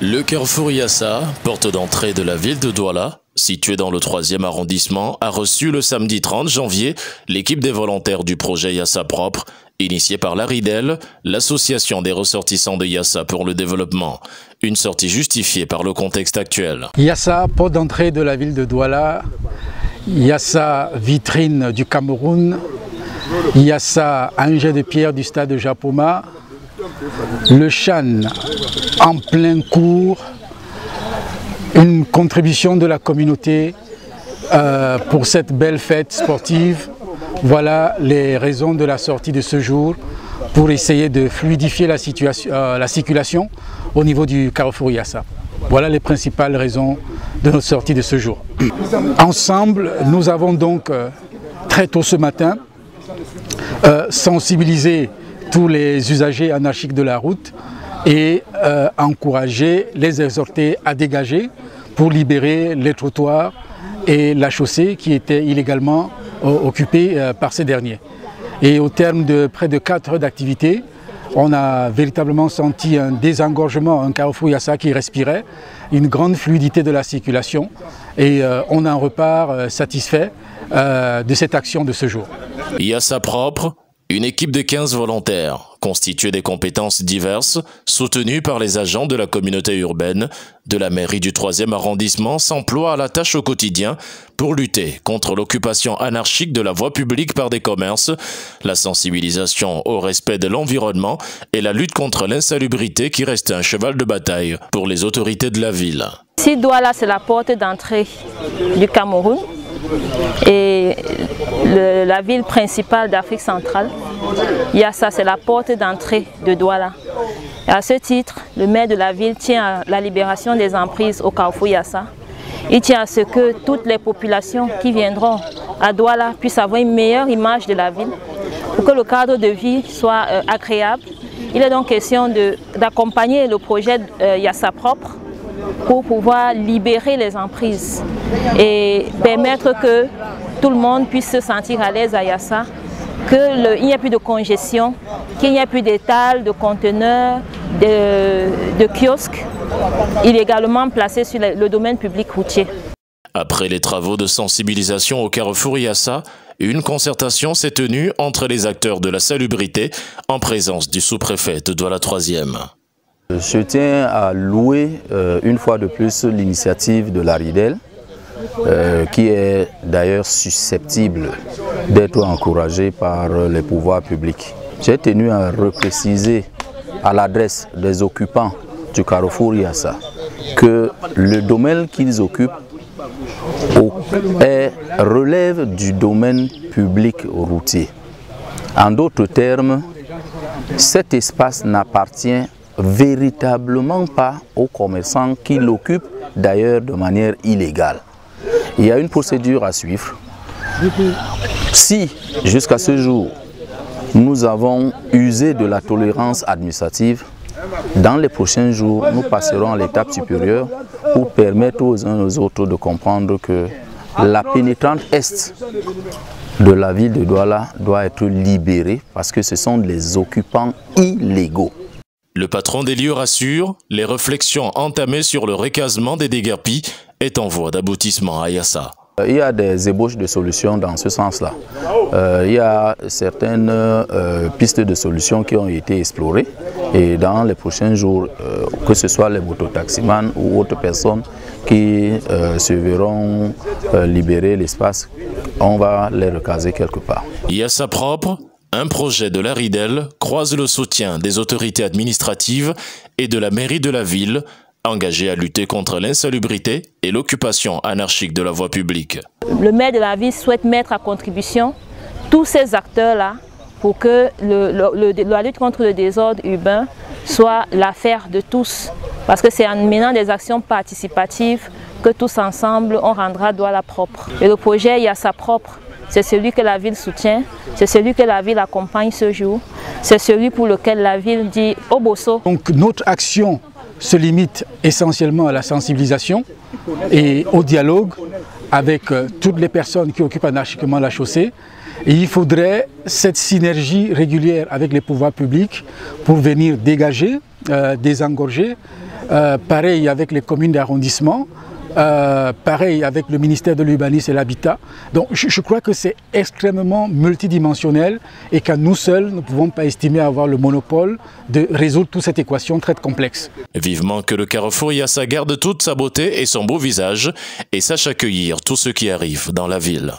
Le carrefour Yassa, porte d'entrée de la ville de Douala, situé dans le 3e arrondissement, a reçu le samedi 30 janvier l'équipe des volontaires du projet Yassa Propre, initié par l'ARIDEL, l'association des ressortissants de Yassa pour le développement. Une sortie justifiée par le contexte actuel. Yassa, porte d'entrée de la ville de Douala, Yassa, vitrine du Cameroun, Yassa, un jet de pierre du stade de Japoma, le Chan en plein cours, une contribution de la communauté pour cette belle fête sportive. Voilà les raisons de la sortie de ce jour pour essayer de fluidifier la circulation au niveau du carrefour Yassa. Voilà les principales raisons de notre sortie de ce jour. Ensemble, nous avons donc très tôt ce matin sensibilisé tous les usagers anarchiques de la route et encourager, les exhorter à dégager pour libérer les trottoirs et la chaussée qui était illégalement occupée par ces derniers. Et au terme de près de 4 heures d'activité, on a véritablement senti un désengorgement, un carrefour Yassa qui respirait, une grande fluidité de la circulation et on en repart satisfait de cette action de ce jour. Yassa Propre, une équipe de 15 volontaires, constituée des compétences diverses, soutenue par les agents de la communauté urbaine, de la mairie du 3e arrondissement, s'emploie à la tâche au quotidien pour lutter contre l'occupation anarchique de la voie publique par des commerces, la sensibilisation au respect de l'environnement et la lutte contre l'insalubrité qui reste un cheval de bataille pour les autorités de la ville. Ici, Douala, c'est la porte d'entrée du Cameroun et la ville principale d'Afrique centrale. Yassa, c'est la porte d'entrée de Douala. Et à ce titre, le maire de la ville tient à la libération des emprises au carrefour Yassa. Il tient à ce que toutes les populations qui viendront à Douala puissent avoir une meilleure image de la ville, pour que le cadre de vie soit agréable. Il est donc question d'accompagner le projet Yassa Propre pour pouvoir libérer les emprises et permettre que tout le monde puisse se sentir à l'aise à Yassa, qu'il n'y ait plus de congestion, qu'il n'y ait plus d'étals, de conteneurs, de kiosques illégalement placés sur le domaine public routier. Après les travaux de sensibilisation au carrefour Yassa, une concertation s'est tenue entre les acteurs de la salubrité en présence du sous-préfet de Douala 3e. Je tiens à louer une fois de plus l'initiative de l'ARIDEL, qui est d'ailleurs susceptible d'être encouragée par les pouvoirs publics. J'ai tenu à repréciser à l'adresse des occupants du carrefour Yassa que le domaine qu'ils occupent relève du domaine public routier. En d'autres termes, cet espace n'appartient véritablement pas aux commerçants qui l'occupent d'ailleurs de manière illégale. Il y a une procédure à suivre. Si jusqu'à ce jour nous avons usé de la tolérance administrative, dans les prochains jours nous passerons à l'étape supérieure pour permettre aux uns aux autres de comprendre que la pénétrante est de la ville de Douala doit être libérée parce que ce sont des occupants illégaux. Le patron des lieux rassure, les réflexions entamées sur le recasement des déguerpis est en voie d'aboutissement à Yassa. Il y a des ébauches de solutions dans ce sens-là. Il y a certaines pistes de solutions qui ont été explorées et dans les prochains jours, que ce soit les mototaximans ou autres personnes qui se verront libérer l'espace, on va les recaser quelque part. Yassa Propre, un projet de l'ARIDEL, croise le soutien des autorités administratives et de la mairie de la ville, engagée à lutter contre l'insalubrité et l'occupation anarchique de la voie publique. Le maire de la ville souhaite mettre à contribution tous ces acteurs-là pour que la lutte contre le désordre urbain soit l'affaire de tous. Parce que c'est en menant des actions participatives que tous ensemble, on rendra Douala propre. Et le projet Yassa Propre, c'est celui que la ville soutient, c'est celui que la ville accompagne ce jour, c'est celui pour lequel la ville dit « Oboso ». Donc notre action se limite essentiellement à la sensibilisation et au dialogue avec toutes les personnes qui occupent anarchiquement la chaussée. Et il faudrait cette synergie régulière avec les pouvoirs publics pour venir dégager désengorger. Pareil avec les communes d'arrondissement. Pareil avec le ministère de l'Urbanisme et l'Habitat. Donc je crois que c'est extrêmement multidimensionnel et qu'à nous seuls, nous ne pouvons pas estimer avoir le monopole de résoudre toute cette équation très complexe. Vivement que le carrefour Yassa garde toute sa beauté et son beau visage et sache accueillir tout ce qui arrive dans la ville.